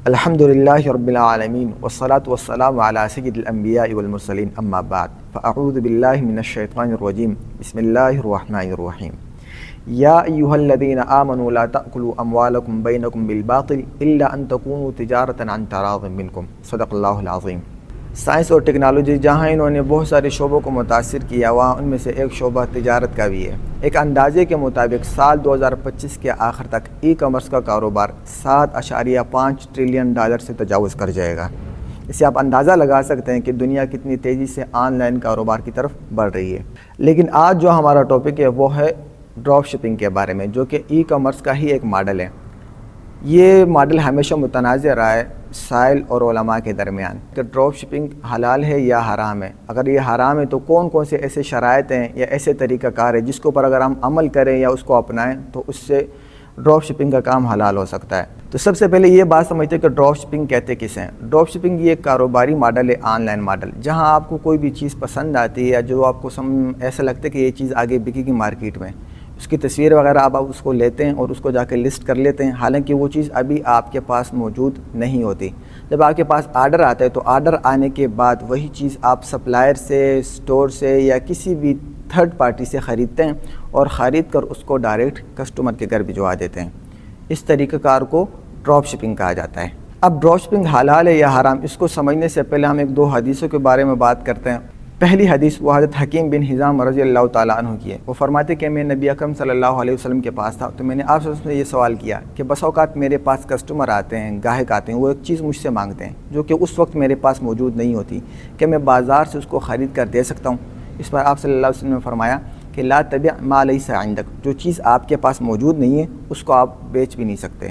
الحمدللہ رب العالمین والصلاة والسلام علی سید الانبیاء والمرسلین اما بعد فاعوذ باللہ من الشیطان الرجیم بسم اللہ الرحمن الرحیم یا ایہا الذین آمنوا لا تأکلوا اموالکم بینکم بالباطل الا ان تکونوا تجارتا عن تراض منکم صدق اللہ العظیم۔ سائنس اور ٹیکنالوجی جہاں انہوں نے بہت سارے شعبوں کو متاثر کیا وہاں ان میں سے ایک شعبہ تجارت کا بھی ہے۔ ایک اندازے کے مطابق سال 2025 کے آخر تک ای کامرس کا کاروبار 7.5 ٹریلین ڈالر سے تجاوز کر جائے گا۔ اس سے آپ اندازہ لگا سکتے ہیں کہ دنیا کتنی تیزی سے آن لائن کاروبار کی طرف بڑھ رہی ہے۔ لیکن آج جو ہمارا ٹاپک ہے وہ ہے ڈراپ شپنگ کے بارے میں، جو کہ ای کامرس کا ہی ایک ماڈل ہے۔ یہ ماڈل ہمیشہ متنازع رہا ہے سائل اور علماء کے درمیان کہ ڈراپ شپنگ حلال ہے یا حرام ہے۔ اگر یہ حرام ہے تو کون کون سے ایسے شرائط ہیں یا ایسے طریقہ کار ہے جس کے اوپر اگر ہم عمل کریں یا اس کو اپنائیں تو اس سے ڈراپ شپنگ کا کام حلال ہو سکتا ہے۔ تو سب سے پہلے یہ بات سمجھتے ہیں کہ ڈراپ شپنگ کہتے کس ہیں۔ ڈراپ شپنگ یہ ایک کاروباری ماڈل ہے، آن لائن ماڈل، جہاں آپ کو کوئی بھی چیز پسند آتی ہے یا جو آپ کو ایسا لگتا ہے کہ یہ چیز آگے بکے گی مارکیٹ میں، اس کی تصویر وغیرہ آپ اس کو لیتے ہیں اور اس کو جا کے لسٹ کر لیتے ہیں، حالانکہ وہ چیز ابھی آپ کے پاس موجود نہیں ہوتی۔ جب آپ کے پاس آرڈر آتا ہے تو آرڈر آنے کے بعد وہی چیز آپ سپلائر سے، اسٹور سے یا کسی بھی تھرڈ پارٹی سے خریدتے ہیں اور خرید کر اس کو ڈائریکٹ کسٹمر کے گھر بھجوا دیتے ہیں۔ اس طریقہ کار کو ڈراپ شپنگ کہا جاتا ہے۔ اب ڈراپ شپنگ حلال ہے یا حرام، اس کو سمجھنے سے پہلے ہم ایک دو حدیثوں کے بارے میں بات کرتے ہیں۔ پہلی حدیث وہ حضرت حکیم بن حزام رضی اللہ تعالیٰ عنہ کی ہے۔ وہ فرماتے کہ میں نبی اکرم صلی اللہ علیہ وسلم کے پاس تھا تو میں نے آپ سے یہ سوال کیا کہ بس اوقات میرے پاس کسٹمر آتے ہیں، گاہک آتے ہیں، وہ ایک چیز مجھ سے مانگتے ہیں جو کہ اس وقت میرے پاس موجود نہیں ہوتی، کہ میں بازار سے اس کو خرید کر دے سکتا ہوں؟ اس پر آپ صلی اللہ علیہ وسلم نے فرمایا کہ لا تبع ما لیس عندک، جو چیز آپ کے پاس موجود نہیں ہے اس کو آپ بیچ بھی نہیں سکتے۔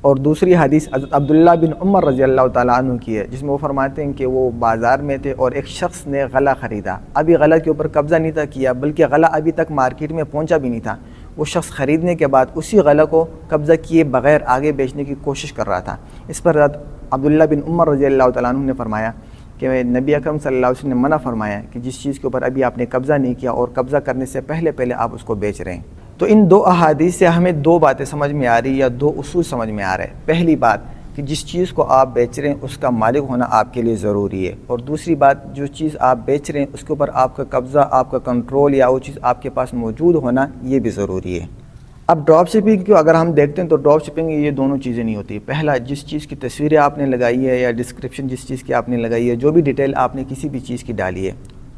اور دوسری حدیث حضرت عبداللہ بن عمر رضی اللہ تعالیٰ عنہ کی ہے، جس میں وہ فرماتے ہیں کہ وہ بازار میں تھے اور ایک شخص نے غلہ خریدا، ابھی غلہ کے اوپر قبضہ نہیں تھا کیا، بلکہ غلہ ابھی تک مارکیٹ میں پہنچا بھی نہیں تھا۔ وہ شخص خریدنے کے بعد اسی غلہ کو قبضہ کیے بغیر آگے بیچنے کی کوشش کر رہا تھا۔ اس پر حضرت عبداللہ بن عمر رضی اللہ تعالیٰ عنہ نے فرمایا کہ نبی اکرم صلی اللہ علیہ وسلم نے منع فرمایا کہ جس چیز کے اوپر ابھی آپ نے قبضہ نہیں کیا اور قبضہ کرنے سے پہلے آپ اس کو بیچ رہے ہیں۔ تو ان دو احادیث سے ہمیں دو باتیں سمجھ میں آ رہی یا دو اصول سمجھ میں آ رہے ہیں۔ پہلی بات کہ جس چیز کو آپ بیچ رہے ہیں اس کا مالک ہونا آپ کے لیے ضروری ہے، اور دوسری بات جو چیز آپ بیچ رہے ہیں اس کے اوپر آپ کا قبضہ، آپ کا کنٹرول یا وہ چیز آپ کے پاس موجود ہونا یہ بھی ضروری ہے۔ اب ڈراپ شپنگ کو اگر ہم دیکھتے ہیں تو ڈراپ شپنگ یہ دونوں چیزیں نہیں ہوتی۔ پہلا، جس چیز کی تصویریں آپ نے لگائی ہے یا ڈسکرپشن جس چیز کی آپ نے لگائی ہے، جو بھی ڈیٹیل آپ نے کسی بھی چیز کی ڈالی ہے،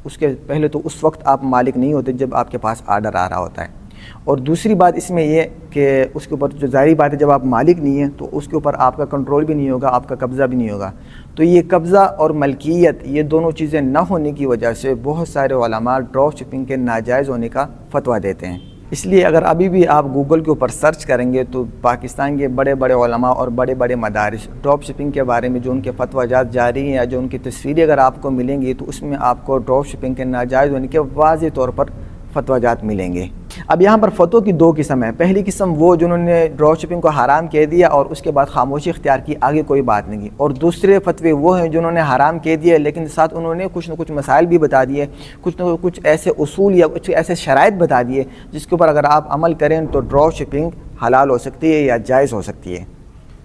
اس کے پہلے تو اس وقت آپ مالک نہیں ہوتے جب آپ کے پاس آرڈر آ رہا ہوتا ہے۔ اور دوسری بات اس میں یہ کہ اس کے اوپر جو ظاہری بات ہے جب آپ مالک نہیں ہیں تو اس کے اوپر آپ کا کنٹرول بھی نہیں ہوگا، آپ کا قبضہ بھی نہیں ہوگا۔ تو یہ قبضہ اور ملکیت یہ دونوں چیزیں نہ ہونے کی وجہ سے بہت سارے علماء ڈراپ شپنگ کے ناجائز ہونے کا فتویٰ دیتے ہیں۔ اس لیے اگر ابھی بھی آپ گوگل کے اوپر سرچ کریں گے تو پاکستان کے بڑے بڑے علماء اور بڑے بڑے مدارس ڈراپ شپنگ کے بارے میں جو ان کے فتویٰ جات جاری ہیں یا جو ان کی تصویریں اگر آپ کو ملیں گی تو اس میں آپ کو ڈراپ شپنگ کے ناجائز ہونے کے واضح طور پر فتویٰ جات ملیں گے۔ اب یہاں پر فتووں کی دو قسم ہیں۔ پہلی قسم وہ جنہوں نے ڈراپ شپنگ کو حرام کہہ دیا اور اس کے بعد خاموشی اختیار کی، آگے کوئی بات نہیں کی، اور دوسرے فتوے وہ ہیں جنہوں نے حرام کہہ دیا لیکن ساتھ انہوں نے کچھ نہ کچھ مسائل بھی بتا دیے، کچھ نہ کچھ ایسے اصول یا کچھ ایسے شرائط بتا دیے جس کے اوپر اگر آپ عمل کریں تو ڈراپ شپنگ حلال ہو سکتی ہے یا جائز ہو سکتی ہے۔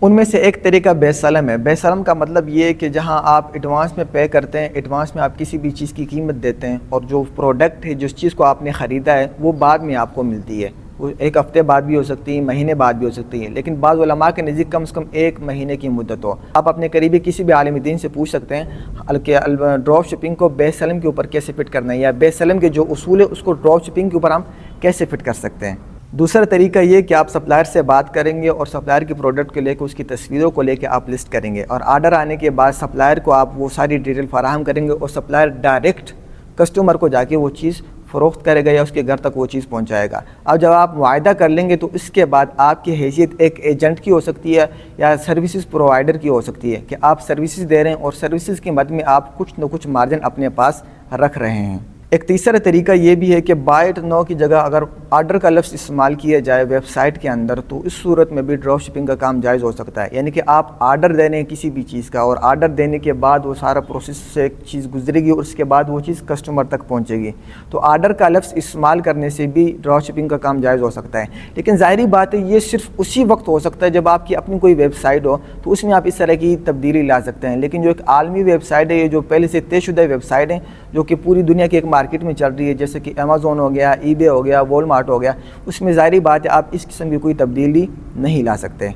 ان میں سے ایک طریقہ بے سلم ہے۔ بے سلم کا مطلب یہ ہے کہ جہاں آپ ایڈوانس میں پے کرتے ہیں، ایڈوانس میں آپ کسی بھی چیز کی قیمت دیتے ہیں اور جو پروڈکٹ ہے، جس چیز کو آپ نے خریدا ہے وہ بعد میں آپ کو ملتی ہے۔ وہ ایک ہفتے بعد بھی ہو سکتی ہے، مہینے بعد بھی ہو سکتی ہے، لیکن بعض علماء کے نزدیک کم سے کم 1 مہینے کی مدت ہو۔ آپ اپنے قریبی کسی بھی عالم دین سے پوچھ سکتے ہیں کہ ڈراپ شپنگ کو بے سلم کے اوپر کیسے فٹ کرنا ہے، یا بے سلم کے جو اصول ہے اس کو ڈراپ شپنگ کے اوپر ہم کیسے فٹ کر سکتے ہیں۔ دوسرا طریقہ یہ کہ آپ سپلائر سے بات کریں گے اور سپلائر کی پروڈکٹ کو لے کے اس کی تصویروں کو لے کے آپ لسٹ کریں گے، اور آرڈر آنے کے بعد سپلائر کو آپ وہ ساری ڈیٹیل فراہم کریں گے اور سپلائر ڈائریکٹ کسٹمر کو جا کے وہ چیز فروخت کرے گا یا اس کے گھر تک وہ چیز پہنچائے گا۔ اب جب آپ معاہدہ کر لیں گے تو اس کے بعد آپ کی حیثیت ایک ایجنٹ کی ہو سکتی ہے یا سروسز پرووائڈر کی ہو سکتی ہے کہ آپ سروسز دے رہے ہیں اور سروسز کی مد میں آپ کچھ نہ کچھ مارجن اپنے پاس رکھ رہے ہیں۔ ایک تیسرا طریقہ یہ بھی ہے کہ بائی ایٹ نو کی جگہ اگر آرڈر کا لفظ استعمال کیا جائے ویب سائٹ کے اندر تو اس صورت میں بھی ڈراپ شپنگ کا کام جائز ہو سکتا ہے. یعنی کہ آپ آرڈر دے رہے ہیں کسی بھی چیز کا اور آرڈر دینے کے بعد وہ سارا پروسیس سے ایک چیز گزرے گی اور اس کے بعد وہ چیز کسٹمر تک پہنچے گی, تو آرڈر کا لفظ استعمال کرنے سے بھی ڈراپ شپنگ کا کام جائز ہو سکتا ہے. لیکن ظاہری بات ہے یہ صرف اسی وقت ہو سکتا ہے جب آپ کی اپنی کوئی ویب سائٹ ہو, تو اس میں آپ اس طرح کی تبدیلی لا سکتے ہیں. لیکن جو ایک عالمی ویب سائٹ ہے, یہ جو پہلے سے طے شدہ ویب سائٹ ہیں جو کہ پوری دنیا کی ایک مارکیٹ میں چل رہی ہے, جیسے کہ امیزون ہو گیا, ای بے ہو گیا, والمارٹ ہو گیا, اس میں ظاہری بات ہے آپ اس قسم کی کوئی تبدیلی نہیں لا سکتے.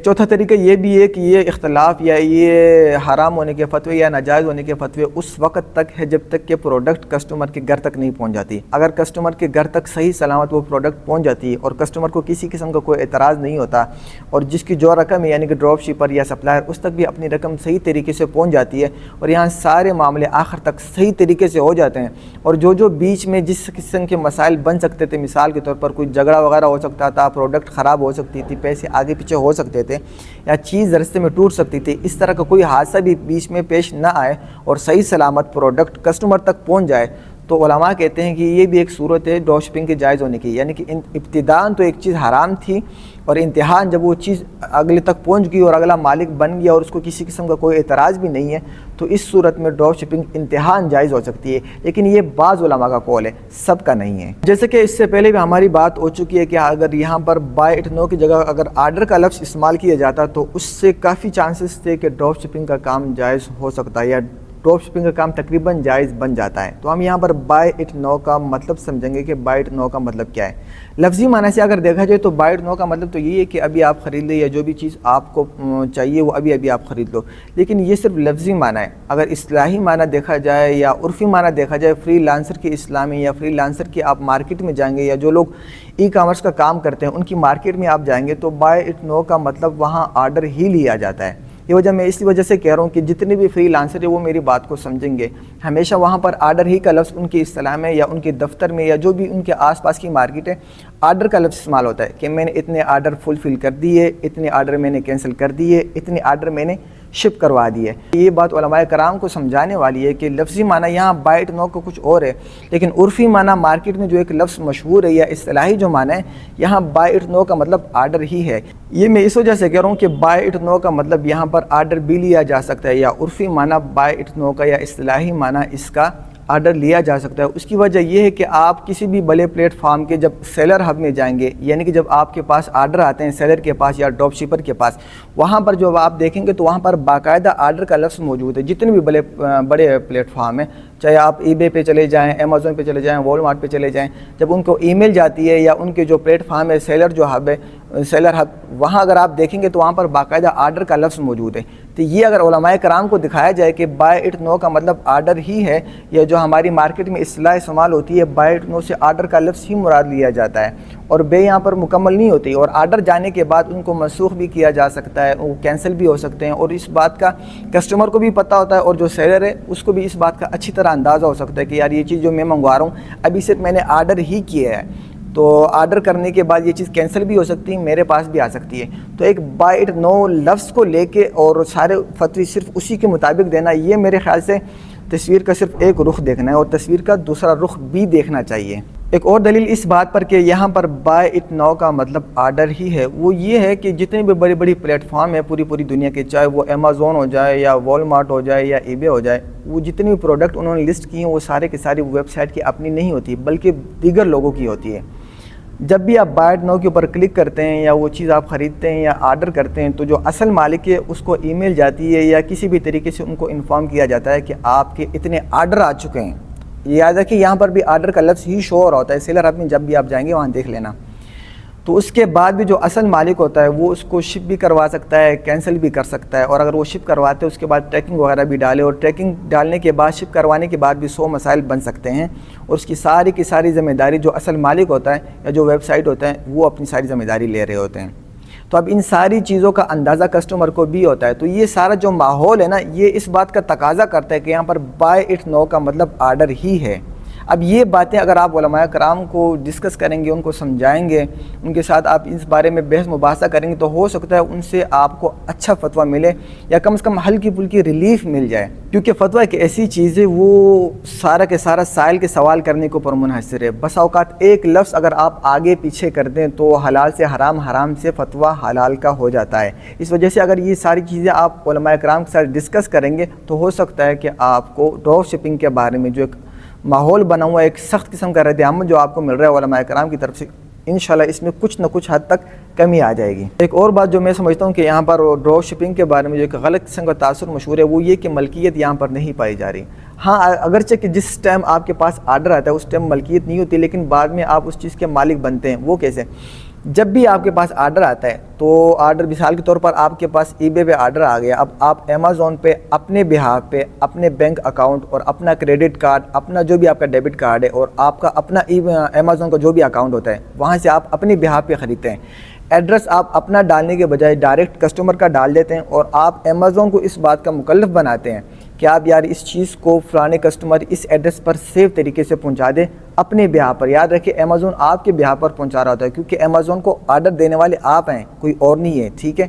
چوتھا طریقہ یہ بھی ہے کہ یہ اختلاف یا یہ حرام ہونے کے فتوے یا ناجائز ہونے کے فتوے اس وقت تک ہے جب تک کہ پروڈکٹ کسٹمر کے گھر تک نہیں پہنچ جاتی. اگر کسٹمر کے گھر تک صحیح سلامت وہ پروڈکٹ پہنچ جاتی ہے اور کسٹمر کو کسی قسم کا کوئی اعتراض نہیں ہوتا, اور جس کی جو رقم ہے یعنی کہ ڈراپ شپر یا سپلائر اس تک بھی اپنی رقم صحیح طریقے سے پہنچ جاتی ہے, اور یہاں سارے معاملے آخر تک صحیح طریقے سے ہو جاتے ہیں, اور جو بیچ میں جس قسم کے مسائل بن سکتے تھے, مثال کے طور پر کوئی جھگڑا وغیرہ ہو سکتا تھا, پروڈکٹ خراب ہو سکتی تھی, پیسے آگے پیچھے ہو سکتے تھے, یا چیز رستے میں ٹوٹ سکتی تھی, اس طرح کا کوئی حادثہ بھی بیچ میں پیش نہ آئے اور صحیح سلامت پروڈکٹ کسٹمر تک پہنچ جائے, تو علماء کہتے ہیں کہ یہ بھی ایک صورت ہے ڈراپ شپنگ کے جائز ہونے کی. یعنی کہ ابتداءً تو ایک چیز حرام تھی اور امتحان جب وہ چیز اگلے تک پہنچ گئی اور اگلا مالک بن گیا اور اس کو کسی قسم کا کوئی اعتراض بھی نہیں ہے, تو اس صورت میں ڈراپ شپنگ امتحان جائز ہو سکتی ہے. لیکن یہ بعض علماء کا قول ہے, سب کا نہیں ہے. جیسے کہ اس سے پہلے بھی ہماری بات ہو چکی ہے کہ اگر یہاں پر بائی اٹ نو کی جگہ اگر آرڈر کا لفظ استعمال کیا جاتا تو اس سے کافی چانسز تھے کہ ڈراپ شپنگ کا کام جائز ہو سکتا ہے یا ڈراپ شپنگ کا کام تقریباً جائز بن جاتا ہے. تو ہم یہاں پر بائی اٹ نو کا مطلب سمجھیں گے کہ بائی اٹ نو کا مطلب کیا ہے. لفظی معنی سے اگر دیکھا جائے تو بائی اٹ نو کا مطلب تو یہ ہے کہ ابھی آپ خرید لیں یا جو بھی چیز آپ کو چاہیے وہ ابھی آپ خرید لو. لیکن یہ صرف لفظی معنی ہے. اگر اصطلاحی معنی دیکھا جائے یا عرفی معنی دیکھا جائے, فری لانسر کی اسلامی یا فری لانسر کی آپ مارکیٹ میں جائیں گے یا جو لوگ ای کامرس کا کام کرتے ہیں ان کی مارکیٹ میں آپ جائیں گے تو بائی اٹ نو کا مطلب وہاں آرڈر ہی لیا جاتا ہے. یہ وجہ میں اسی وجہ سے کہہ رہا ہوں کہ جتنے بھی فری لانسر ہیں وہ میری بات کو سمجھیں گے, ہمیشہ وہاں پر آرڈر ہی کا لفظ ان کی اصطلاح میں یا ان کے دفتر میں یا جو بھی ان کے آس پاس کی مارکیٹ ہے آرڈر کا لفظ استعمال ہوتا ہے کہ میں نے اتنے آرڈر فلفل کر دیے, اتنے آرڈر میں نے کینسل کر دیے, اتنے آرڈر میں نے شپ کروا دی ہے. یہ بات علماء کرام کو سمجھانے والی ہے کہ لفظی معنی یہاں بائی اٹ نو کا کچھ اور ہے, لیکن عرفی معنی مارکیٹ میں جو ایک لفظ مشہور ہے یا اصطلاحی جو معنی ہے یہاں بائی اٹ نو کا مطلب آرڈر ہی ہے. یہ میں اس وجہ سے کہہ رہا ہوں کہ بائی اٹ نو کا مطلب یہاں پر آرڈر بھی لیا جا سکتا ہے یا عرفی معنی بائی اٹ نو کا یا اصطلاحی معنی اس کا آرڈر لیا جا سکتا ہے. اس کی وجہ یہ ہے کہ آپ کسی بھی بڑے پلیٹ فارم کے جب سیلر ہب میں جائیں گے, یعنی کہ جب آپ کے پاس آرڈر آتے ہیں سیلر کے پاس یا ڈراپ شپر کے پاس, وہاں پر جو آپ دیکھیں گے تو وہاں پر باقاعدہ آرڈر کا لفظ موجود ہے. جتنے بھی بڑے پلیٹ فارم ہیں, چاہے آپ ای بے پہ چلے جائیں, امیزون پہ چلے جائیں, والمارٹ پہ چلے جائیں, جب ان کو ای میل جاتی ہے یا ان کے جو پلیٹ فارم ہے سیلر جو ہب ہے سیلر ہب, وہاں اگر آپ دیکھیں گے تو وہاں پر باقاعدہ آرڈر کا لفظ موجود ہے. تو یہ اگر علماء کرام کو دکھایا جائے کہ بائی اٹ نو کا مطلب آرڈر ہی ہے, یا جو ہماری مارکیٹ میں اصطلاح استعمال ہوتی ہے بائی اٹ نو سے آرڈر کا لفظ ہی مراد لیا جاتا ہے, اور بے یہاں پر مکمل نہیں ہوتی, اور آرڈر جانے کے بعد ان کو منسوخ بھی کیا جا سکتا ہے, وہ کینسل بھی ہو سکتے ہیں, اور اس بات کا کسٹمر کو بھی پتہ ہوتا ہے اور جو سیلر ہے اس کو بھی اس بات کا اچھی طرح اندازہ ہو سکتا ہے کہ یار یہ چیز جو میں منگوا رہا ہوں ابھی صرف میں نے آرڈر ہی کیا ہے, تو آرڈر کرنے کے بعد یہ چیز کینسل بھی ہو سکتی ہے, میرے پاس بھی آ سکتی ہے. تو ایک بائی اٹ نو لفظ کو لے کے اور سارے فتوی صرف اسی کے مطابق دینا, یہ میرے خیال سے تصویر کا صرف ایک رخ دیکھنا ہے اور تصویر کا دوسرا رخ بھی دیکھنا چاہیے. ایک اور دلیل اس بات پر کہ یہاں پر بائی اٹ نو کا مطلب آرڈر ہی ہے وہ یہ ہے کہ جتنے بھی بڑی پلیٹ فارم ہیں پوری دنیا کے, چاہے وہ امیزون ہو جائے یا والمارٹ ہو جائے یا ای بے ہو جائے, وہ جتنے بھی پروڈکٹ انہوں نے لسٹ کی ہیں وہ سارے کے ساری ویب سائٹ کی اپنی نہیں ہوتی بلکہ دیگر لوگوں کی ہوتی ہے. جب بھی آپ بائی اٹ نو کے اوپر کلک کرتے ہیں یا وہ چیز آپ خریدتے ہیں یا آرڈر کرتے ہیں تو جو اصل مالک ہے اس کو ای میل جاتی ہے یا کسی بھی طریقے سے ان کو انفارم کیا جاتا ہے کہ آپ کے اتنے آرڈر آ چکے ہیں. یاد رکھیں یہاں پر بھی آرڈر کا لفظ ہی شو ہو رہا ہوتا ہے, سیلر ہب میں جب بھی آپ جائیں گے وہاں دیکھ لینا. تو اس کے بعد بھی جو اصل مالک ہوتا ہے وہ اس کو شپ بھی کروا سکتا ہے, کینسل بھی کر سکتا ہے, اور اگر وہ شپ کرواتے ہیں اس کے بعد ٹریکنگ وغیرہ بھی ڈالے, اور ٹریکنگ ڈالنے کے بعد شپ کروانے کے بعد بھی 100 مسائل بن سکتے ہیں, اور اس کی ساری کی ساری ذمہ داری جو اصل مالک ہوتا ہے یا جو ویب سائٹ ہوتا ہے وہ اپنی ساری ذمہ داری لے رہے ہوتے ہیں. تو اب ان ساری چیزوں کا اندازہ کسٹمر کو بھی ہوتا ہے. تو یہ سارا جو ماحول ہے نا یہ اس بات کا تقاضا کرتا ہے کہ یہاں پر بائی اٹ نو کا مطلب آرڈر ہی ہے. اب یہ باتیں اگر آپ علماء کرام کو ڈسکس کریں گے، ان کو سمجھائیں گے، ان کے ساتھ آپ اس بارے میں بحث مباحثہ کریں گے، تو ہو سکتا ہے ان سے آپ کو اچھا فتویٰ ملے یا کم از کم ہلکی پھلکی ریلیف مل جائے، کیونکہ فتویٰ ایک ایسی چیز ہے وہ سارا کے سارا سائل کے سوال کرنے کے اوپر منحصر ہے۔ بس اوقات ایک لفظ اگر آپ آگے پیچھے کر دیں تو حلال سے حرام، حرام سے فتویٰ حلال کا ہو جاتا ہے۔ اس وجہ سے اگر یہ ساری چیزیں آپ علماء کرام کے ساتھ ڈسکس کریں گے تو ہو سکتا ہے کہ آپ کو ڈراپ شپنگ کے بارے میں جو ایک ماحول بنا ہوا ہے، ایک سخت قسم کا رد عمل جو آپ کو مل رہا ہے علماء کرام کی طرف سے، انشاءاللہ اس میں کچھ نہ کچھ حد تک کمی آ جائے گی۔ ایک اور بات جو میں سمجھتا ہوں کہ یہاں پر ڈراپ شپنگ کے بارے میں جو ایک غلط قسم کا تاثر مشہور ہے وہ یہ کہ ملکیت یہاں پر نہیں پائی جا رہی۔ ہاں اگرچہ کہ جس ٹائم آپ کے پاس آرڈر آتا ہے اس ٹائم ملکیت نہیں ہوتی، لیکن بعد میں آپ اس چیز کے مالک بنتے ہیں۔ وہ کیسے؟ جب بھی آپ کے پاس آرڈر آتا ہے تو آرڈر مثال کے طور پر آپ کے پاس ای بے پہ آرڈر آ گیا، اب آپ امیزون پہ اپنے بہاف پہ اپنے بینک اکاؤنٹ اور اپنا کریڈٹ کارڈ، اپنا جو بھی آپ کا ڈیبٹ کارڈ ہے اور آپ کا اپنا امیزون کا جو بھی اکاؤنٹ ہوتا ہے وہاں سے آپ اپنے بہاف پہ خریدتے ہیں۔ ایڈریس آپ اپنا ڈالنے کے بجائے ڈائریکٹ کسٹمر کا ڈال دیتے ہیں اور آپ امیزون کو اس بات کا مکلف بناتے ہیں کہ آپ یار اس چیز کو فلانے کسٹمر اس ایڈریس پر سیف طریقے سے پہنچا دیں اپنے بہاف پر۔ یاد رکھیں امیزون آپ کے بہاف پر پہنچا رہا ہوتا ہے، کیونکہ امیزون کو آرڈر دینے والے آپ ہیں، کوئی اور نہیں ہے، ٹھیک ہے؟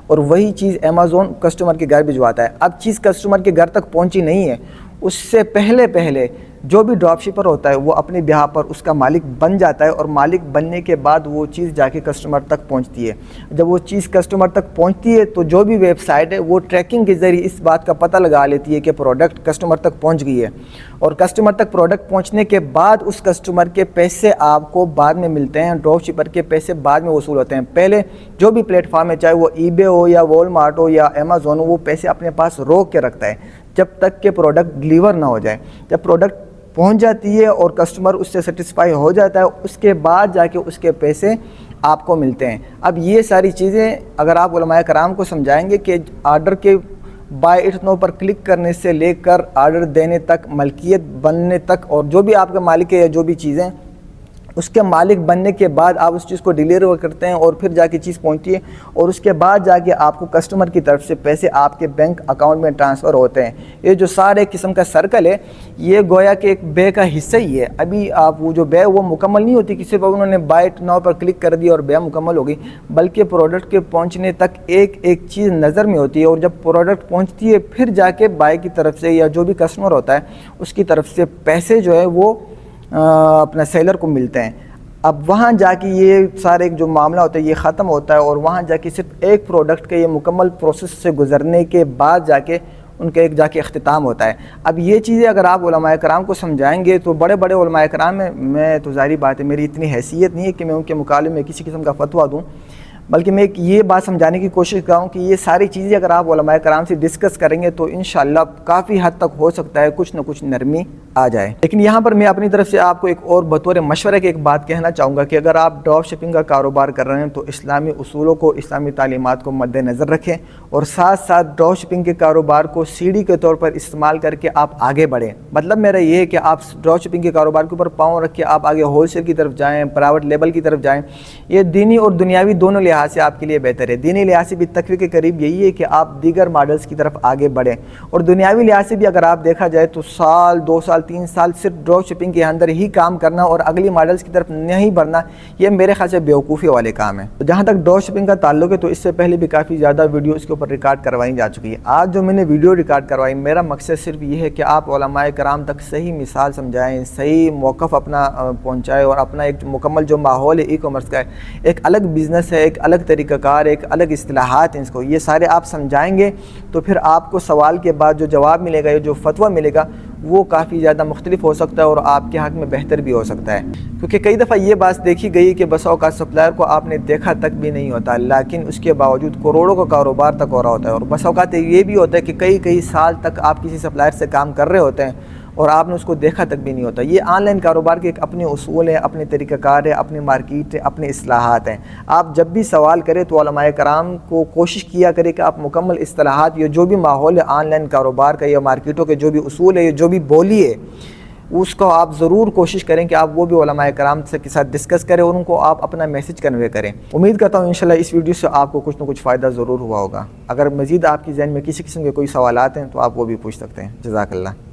اور وہی چیز امیزون کسٹمر کے گھر بھجواتا ہے۔ اب چیز کسٹمر کے گھر تک پہنچی نہیں ہے، اس سے پہلے جو بھی ڈراپ شپر ہوتا ہے وہ اپنے بہاف پر اس کا مالک بن جاتا ہے، اور مالک بننے کے بعد وہ چیز جا کے کسٹمر تک پہنچتی ہے۔ جب وہ چیز کسٹمر تک پہنچتی ہے تو جو بھی ویب سائٹ ہے وہ ٹریکنگ کے ذریعے اس بات کا پتہ لگا لیتی ہے کہ پروڈکٹ کسٹمر تک پہنچ گئی ہے، اور کسٹمر تک پروڈکٹ پہنچنے کے بعد اس کسٹمر کے پیسے آپ کو بعد میں ملتے ہیں، ڈراپ شپر کے پیسے بعد میں وصول ہوتے ہیں۔ پہلے جو بھی پلیٹ فارم ہے، چاہے وہ ای بے ہو یا وال مارٹ ہو یا امیزون ہو، وہ پیسے اپنے پاس روک کے رکھتا ہے جب تک کہ پروڈکٹ ڈلیور نہ ہو جائے۔ جب پروڈکٹ پہنچ جاتی ہے اور کسٹمر اس سے سیٹسفائی ہو جاتا ہے، اس کے بعد جا کے اس کے پیسے آپ کو ملتے ہیں۔ اب یہ ساری چیزیں اگر آپ علماء کرام کو سمجھائیں گے کہ آرڈر کے by it know per click کرنے سے لے کر آرڈر دینے تک، ملکیت بننے تک، اور جو بھی آپ کا مالک ہے یا جو بھی چیزیں اس کے مالک بننے کے بعد آپ اس چیز کو ڈیلیور کرتے ہیں اور پھر جا کے چیز پہنچتی ہے، اور اس کے بعد جا کے آپ کو کسٹمر کی طرف سے پیسے آپ کے بینک اکاؤنٹ میں ٹرانسفر ہوتے ہیں۔ یہ جو سارے قسم کا سرکل ہے یہ گویا کہ ایک بے کا حصہ ہی ہے۔ ابھی آپ وہ جو بے وہ مکمل نہیں ہوتی کہ صرف انہوں نے بائی ناؤ پر کلک کر دی اور بے مکمل ہو گئی، بلکہ پروڈکٹ کے پہنچنے تک ایک ایک چیز نظر میں ہوتی ہے، اور جب پروڈکٹ پہنچتی ہے پھر جا کے بائی کی طرف سے یا جو بھی کسٹمر ہوتا ہے اس کی طرف سے پیسے جو ہے وہ اپنا سیلر کو ملتے ہیں۔ اب وہاں جا کے یہ سارے جو معاملہ ہوتا ہے یہ ختم ہوتا ہے، اور وہاں جا کے صرف ایک پروڈکٹ کے یہ مکمل پروسیس سے گزرنے کے بعد جا کے ان کا ایک جا کے اختتام ہوتا ہے۔ اب یہ چیزیں اگر آپ علماء کرام کو سمجھائیں گے تو بڑے بڑے علماء کرام میں تو ظاہری بات ہے میری اتنی حیثیت نہیں ہے کہ میں ان کے مقابلے میں کسی قسم کا فتویٰ دوں، بلکہ میں یہ بات سمجھانے کی کوشش کر رہا ہوں کہ یہ ساری چیزیں اگر آپ علماء کرام سے ڈسکس کریں گے تو انشاءاللہ کافی حد تک ہو سکتا ہے کچھ نہ کچھ نرمی آ جائے۔ لیکن یہاں پر میں اپنی طرف سے آپ کو ایک اور بطور مشورہ کی ایک بات کہنا چاہوں گا کہ اگر آپ ڈراپ شپنگ کا کاروبار کر رہے ہیں تو اسلامی اصولوں کو، اسلامی تعلیمات کو مد نظر رکھیں، اور ساتھ ساتھ ڈراپ شپنگ کے کاروبار کو سیڑھی کے طور پر استعمال کر کے آپ آگے بڑھیں۔ مطلب میرا یہ ہے کہ آپ ڈراپ شپنگ کے کاروبار کے اوپر پاؤں رکھ کے آپ آگے ہول سیل کی طرف جائیں، پرائیویٹ لیبل کی طرف جائیں۔ یہ دینی اور دنیاوی دونوں لحاظ سے آپ کے لیے بہتر ہے۔ دینی لحاظ سے بھی تقوی کے قریب یہی ہے کہ آپ دیگر ماڈلز کی طرف آگے بڑھیں، اور دنیاوی لحاظ سے بھی اگر آپ دیکھا جائے تو سال 2 سال 3 سال صرف ڈراپ شپنگ کے اندر ہی کام کرنا اور اگلی ماڈلز کی طرف نہیں بڑھنا، یہ میرے خیال سے بیوقوفی والے کام ہیں۔ جہاں تک ڈراپ شپنگ کا تعلق ہے تو اس سے پہلے بھی کافی زیادہ ویڈیو اس کے اوپر ریکارڈ کروائی جا چکی ہے۔ آج جو میں نے ویڈیو ریکارڈ کروائی میرا مقصد صرف یہ ہے کہ آپ علماء کرام تک صحیح مثال سمجھائیں، صحیح موقف اپنا پہنچائیں، اور اپنا ایک مکمل جو ماحول ہے ای کامرس کا ہے، ایک الگ بزنس ہے، ایک الگ طریقہ کار، ایک الگ اصطلاحات ہیں، اس کو یہ سارے آپ سمجھائیں گے تو پھر آپ کو سوال کے بعد جو جواب ملے گا یا جو فتویٰ ملے گا وہ کافی زیادہ مختلف ہو سکتا ہے اور آپ کے حق میں بہتر بھی ہو سکتا ہے۔ کیونکہ کئی دفعہ یہ بات دیکھی گئی کہ بس اوقات سپلائر کو آپ نے دیکھا تک بھی نہیں ہوتا، لیکن اس کے باوجود کروڑوں کا کاروبار تک ہو رہا ہوتا ہے، اور بس اوقات یہ بھی ہوتا ہے کہ کئی سال تک آپ کسی سپلائر سے کام کر رہے ہوتے ہیں اور آپ نے اس کو دیکھا تک بھی نہیں ہوتا۔ یہ آن لائن کاروبار کے ایک اپنے اصول ہیں، اپنے طریقہ کار ہے، اپنی مارکیٹ ہے، اپنے اصطلاحات ہیں۔ آپ جب بھی سوال کریں تو علماء کرام کو کوشش کیا کریں کہ آپ مکمل اصطلاحات، یہ جو بھی ماحول ہے آن لائن کاروبار کا یا مارکیٹوں کے جو بھی اصول ہے، یہ جو بھی بولی ہے، اس کو آپ ضرور کوشش کریں کہ آپ وہ بھی علماء کرام کے ساتھ ڈسکس کریں اور ان کو آپ اپنا میسیج کنوے کریں۔ امید کرتا ہوں انشاءاللہ اس ویڈیو سے آپ کو کچھ نہ کچھ فائدہ ضرور ہوا ہوگا۔ اگر مزید آپ کی ذہن میں کسی قسم کے کوئی سوالات ہیں تو آپ وہ بھی پوچھ سکتے ہیں۔ جزاک اللہ۔